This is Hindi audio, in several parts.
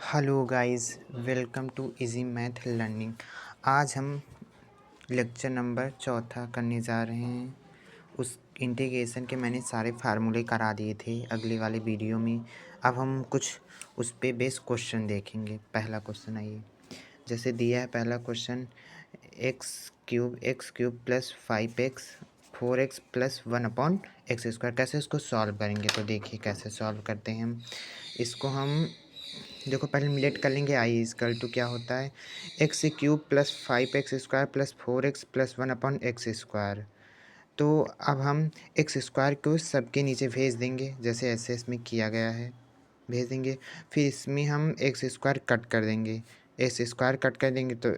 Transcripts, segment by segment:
Hello guys, welcome to easy math learning. आज हम लेक्चर नंबर चौथा करने जा रहे हैं। उस इंटीग्रेशन के मैंने सारे फार्मूले करा दिए थे अगले वाले वीडियो में। अब हम कुछ उस पे बेस क्वेश्चन देखेंगे। पहला क्वेश्चन आइए, जैसे दिया है पहला question, x cube plus 5x 4x plus 1/x²। कैसे इसको सॉल्व करेंगे, तो देखिए कैसे सॉल्व करते हैं हम इसको। हम देखो पहले मिलेट कर लेंगे। आई इजकल टू क्या होता है, x cube plus 5x² plus 4x plus 1/x²। तो अब हम x² को सबके नीचे भेज देंगे, जैसे ऐसे इसमें किया गया है, भेज देंगे। फिर इसमें हम x² कट कर देंगे, x² कट कर देंगे तो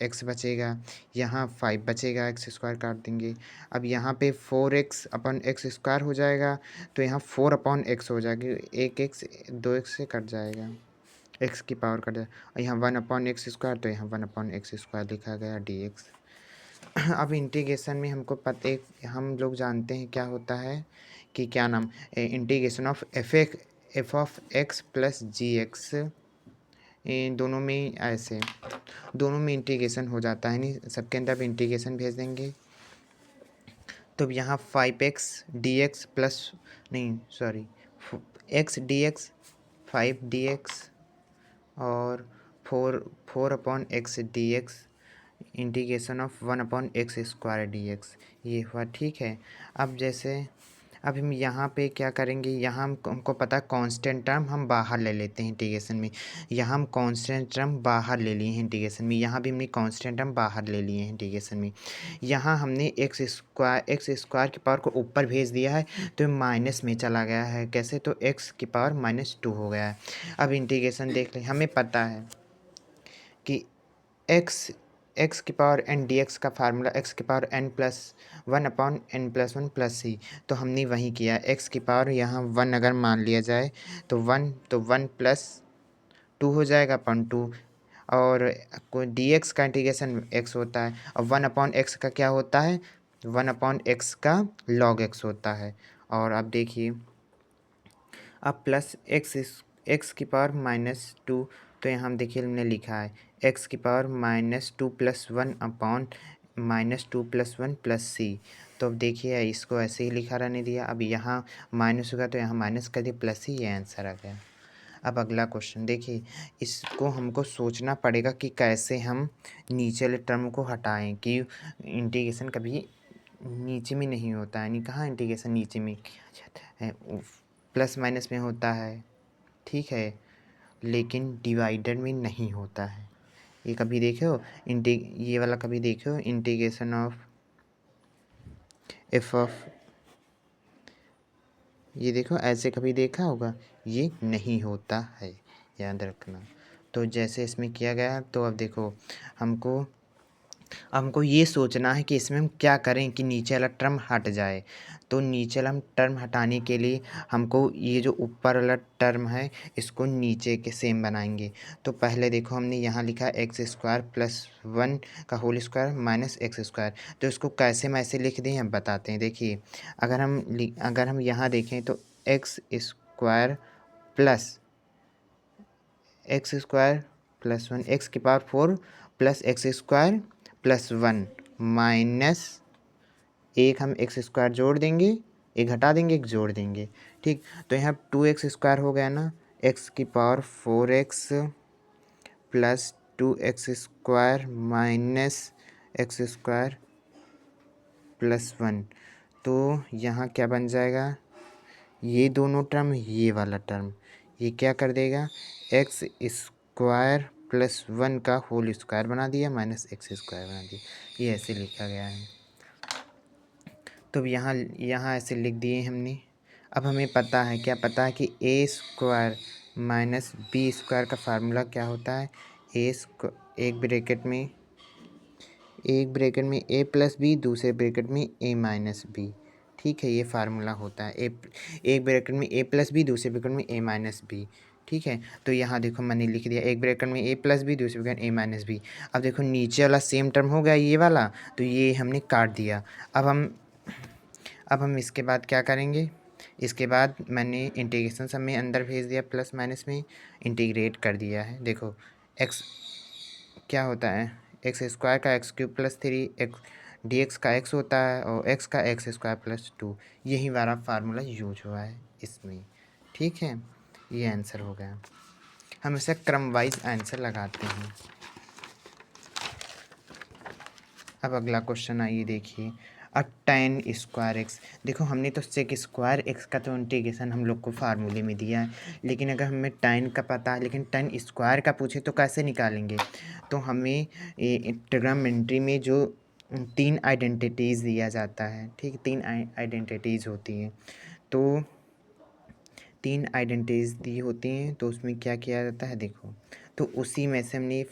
x बचेगा, यहाँ 5 बचेगा, x² काट देंगे। अब यहाँ पे 4x/x² हो जाएगा, तो यहाँ 4/x हो जाएगी, एक x 2x से कट जाएगा, एक्स की पावर कट जाए। और यहाँ 1/x², तो यहाँ 1/x² लिखा गया dx। अब इंटीग्रेशन में हमको पता, हम लोग जानते हैं क्या होता है कि क्या नाम, integration of f of x plus g x, दोनों में ऐसे दोनों में इंटीग्रेशन हो जाता है, नहीं सबके अंदर अब इंटीग्रेशन भेज देंगे। तो अब यहाँ 5x dx प्लस, नहीं सॉरी, x dx 5 dx और 4/x dx integration of 1/x² dx, ये हुआ। ठीक है, अब जैसे अब हम यहाँ पे क्या करेंगे, यहाँ हमको पता है कांस्टेंट टर्म हम बाहर ले लेते हैं इंटीग्रेशन में। यहाँ हम कांस्टेंट टर्म बाहर ले लिए हैं इंटीग्रेशन में, यहाँ भी हमने कांस्टेंट टर्म बाहर ले लिए हैं इंटीग्रेशन में। यहाँ हमने x² की पावर को ऊपर भेज दिया है, तो माइनस में चला गया है। कैसे, तो x की पावर -2 हो गया है। अब इंटीग्रेशन देख लें, हमें पता है कि x की पावर n dx का फार्मूला x की पावर n+1/n+1+c, तो हमने वही किया। x की पावर यहाँ 1 अगर मान लिया जाए तो 1 + 2 हो जाएगा अपन 2, और dx का इंटीग्रेशन x होता है, और 1/x का क्या होता है, 1/x का log x होता है। और अब देखिए, अब प्लस x की पावर -2, तो यहाँ हम देखिए हमने लिखा है x की पावर -2 + 1/-2 + 1 + c। तो अब देखिए इसको ऐसे ही लिखा रहने दिया। अब यहाँ माइनस होगा तो यहाँ माइनस कर दिया, प्लस ही, ये आंसर आ गया। अब अगला क्वेश्चन देखिए, इसको हमको सोचना पड़ेगा कि कैसे हम नीचे वाले टर्म को हटाएं, कि इंटीग्रेशन कभी नीचे में नहीं होता है, नहीं कहाँ इंटीग्रेशन नीचे में किया जाता है, प्लस माइनस में होता है, ठीक है, लेकिन डिवाइडर में नहीं होता है। ये कभी देखे हो ये वाला कभी देखे हो, इंटीग्रेशन ऑफ एफ ऑफ, ये देखो ऐसे कभी देखा होगा, ये नहीं होता है, याद रखना। तो जैसे इसमें किया गया, तो अब देखो हमको ये सोचना है कि इसमें हम क्या करें कि नीचे वाला टर्म हट जाए। तो नीचे वाला टर्म हटाने के लिए हमको ये जो ऊपर वाला टर्म है इसको नीचे के सेम बनाएंगे। तो पहले देखो हमने यहाँ लिखा x² + 1 का होल स्क्वायर माइनस x², तो इसको कैसे हम ऐसे लिख दें हम बताते हैं। देखिए अगर हम यहाँ देखें तो x² प्लस x² + 1, x की पावर 4 प्लस x² + 1 माइनस एक, हम x² जोड़ देंगे, एक घटा देंगे, एक जोड़ देंगे, ठीक। तो यहाँ 2x² हो गया ना, x की power 4x plus 2x² minus x² + 1। तो यहाँ क्या बन जाएगा, ये दोनों टर्म, ये वाला टर्म, ये क्या कर देगा, x² + 1 का होल स्क्वायर बना दिया माइनस x² बना दिया, ये ऐसे लिखा गया है। तो यहाँ ऐसे लिख दिए हमने। अब हमें पता है, क्या पता है कि a² माइनस b² का फार्मूला क्या होता है, एक ब्रैकेट में a + b, दूसरे ब्रैकेट में a - b, ठीक है, ये फार्मूला होता है। एक ब्रैकेट में a + b, दूसरे ब्रैकेट में a - b, ठीक है। तो यहाँ देखो मैंने लिख दिया, एक ब्रैकेट में a + b, दूसरे ब्रैकेट a - b। अब देखो नीचे वाला सेम टर्म हो गया ये वाला, तो ये हमने काट दिया। अब हम इसके बाद क्या करेंगे, इसके बाद मैंने इंटीग्रेशन सब में अंदर भेज दिया, प्लस माइनस में इंटीग्रेट कर दिया है। देखो एक्स क्या होता है, एक्स स्क्वायर का x cube plus 3 x d x का एक्स होता है और एक्स का एक्स स्क्वायर प्लस 2। यही वाला फार्मूला यूज हुआ है इसमें। ठीक है, ये आंसर हो गया। हम इसे क्रम वाइज आंसर लगाते हैं। अब अगला क्वेश्चन आइए देखिए, tan स्क्वायर एक्स। देखो हमने तो सेक स्क्वायर एक्स का तो इंटीग्रेशन हम लोग को फार्मूले में दिया है, लेकिन अगर हमें tan का पता है लेकिन tan स्क्वायर का पूछे तो कैसे निकालेंगे। तो हमें ट्रिग्नोमेट्री में जो 3 आइडेंटिटीज़ दिया जाता है, ठीक, 3 आइडेंटिटीज़ होती हैं। तो 3 आइडेंटिटीज़ दी होती हैं, तो उसमें क्या किया जाता है देखो। तो उसी में से हमने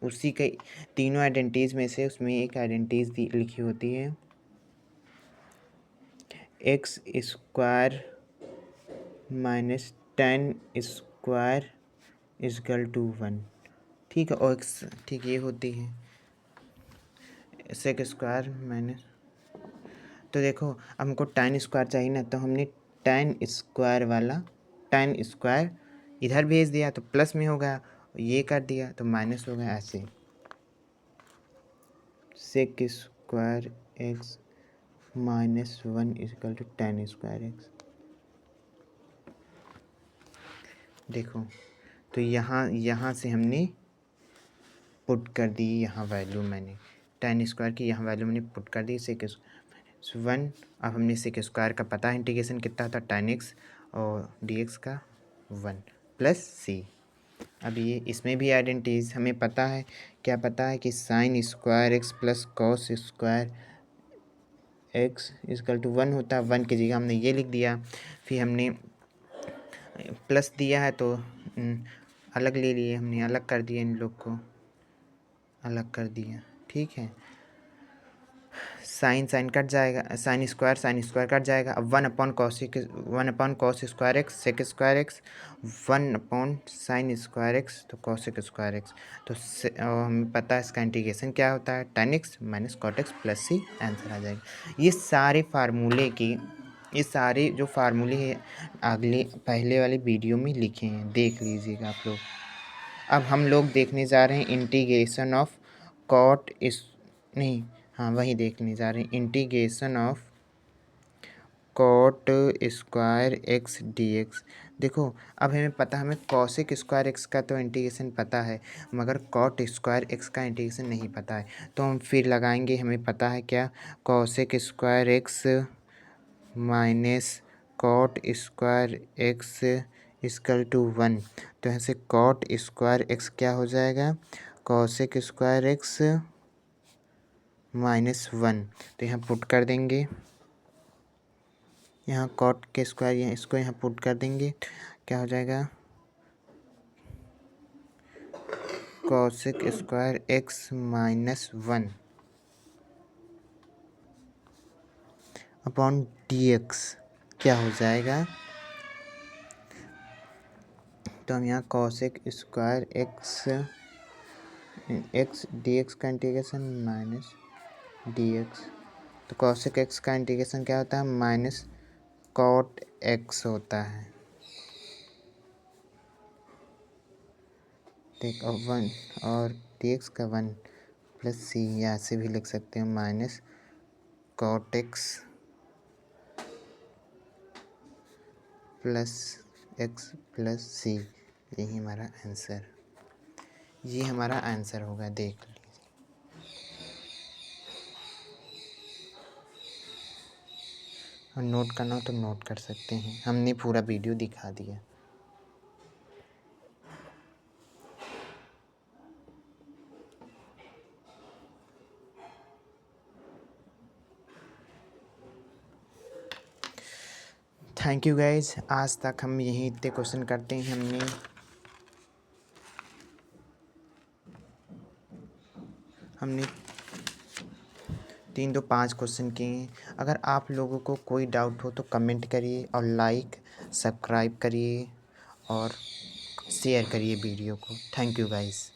उसी के तीनों आइडेंटिटीज़ में से उसमें एक आइडेंटिटीज़ लिखी होती है, x square minus tan square equal to 1। ठीक है, और एक्स, ठीक, ये होती है सेक स्क्वायर माइनस। तो देखो अब हमको tan स्क्वायर चाहिए ना, तो हमने tan स्क्वायर वाला tan स्क्वायर इधर भेज दिया तो प्लस में हो गया, ये कर दिया तो माइनस हो गया। ऐसे sec square x minus 1 equal to tan square x. देखो तो यहाँ से हमने पुट कर दी, यहाँ वैल्यू मैंने tan स्क्वायर की यहाँ वैल्यू मैंने पुट कर दी, सेक 1। अब हमने सेक स्क्वायर का पता है इंटीग्रेशन कितना था, tan x और dx का 1 प्लस सी। अब ये इसमें भी आइडेंटिटीज हमें पता है, क्या पता है कि sine square x plus cos square x equal to 1 होता है। 1 की जगह हमने ये लिख दिया, फिर हमने प्लस दिया है तो अलग ले लिए, हमने अलग कर दिया, इन लोग को अलग कर दिया। ठीक है, साइन कट जाएगा, साइन स्क्वायर कट जाएगा। अब 1/cos square x sec square x, 1/sin square x तो कॉसेक स्क्वायर एक्स। तो हमें पता है इसका इंटीग्रेशन क्या होता है, tan x minus cot X plus C. Answer आ जाएगा। ये सारे जो फार्मूले हैं पहले वाले वीडियो में लिखे हैं, देख लीजिएगा आप लोग। अब हम लोग देखने जा रहे हैं इंटीग्रेशन ऑफ कॉट इस नहीं, हाँ वही देखने जा रहे हैं, integration of cot square x d x. देखो अब हमें पता, हमें कॉसेक स्क्वायर एक्स का तो इंटीग्रेशन पता है, मगर कॉट स्क्वायर एक्स का इंटीग्रेशन नहीं पता है। तो हम फिर लगाएंगे, हमें पता है क्या, cosec square x minus cot square x equal to 1। तो यहाँ से कॉट स्क्वायर एक्स क्या हो जाएगा, कॉसेक स्क्वायर एक्स माइनस 1। तो यहाँ पुट कर देंगे, यहाँ कॉट के स्क्वायर, यहाँ इसको यहाँ पुट कर देंगे, क्या हो जाएगा, cosec square x minus 1 upon D x क्या हो जाएगा। तो हम यहाँ cosec square x d x का इंटीग्रेशन माइनस डी एक्स। तो कॉसेक एक्स का इंटीग्रेशन क्या होता है, माइनस कॉट एक्स होता है। ठीक, और 1 और डी एक्स का 1 प्लस सी, यहाँ से भी लिख सकते हैं minus cot X plus X plus C. यही हमारा आंसर, ये हमारा आंसर होगा, देख लीजिए। और नोट करना हो तो नोट कर सकते हैं, हमने पूरा वीडियो दिखा दिया। थैंक यू गाइज, आज तक हम यही इतने क्वेश्चन करते हैं। हमने 3 2 5 क्वेश्चन किए हैं। अगर आप लोगों को कोई डाउट हो तो कमेंट करिए और लाइक सब्सक्राइब करिए और शेयर करिए वीडियो को। Thank you guys.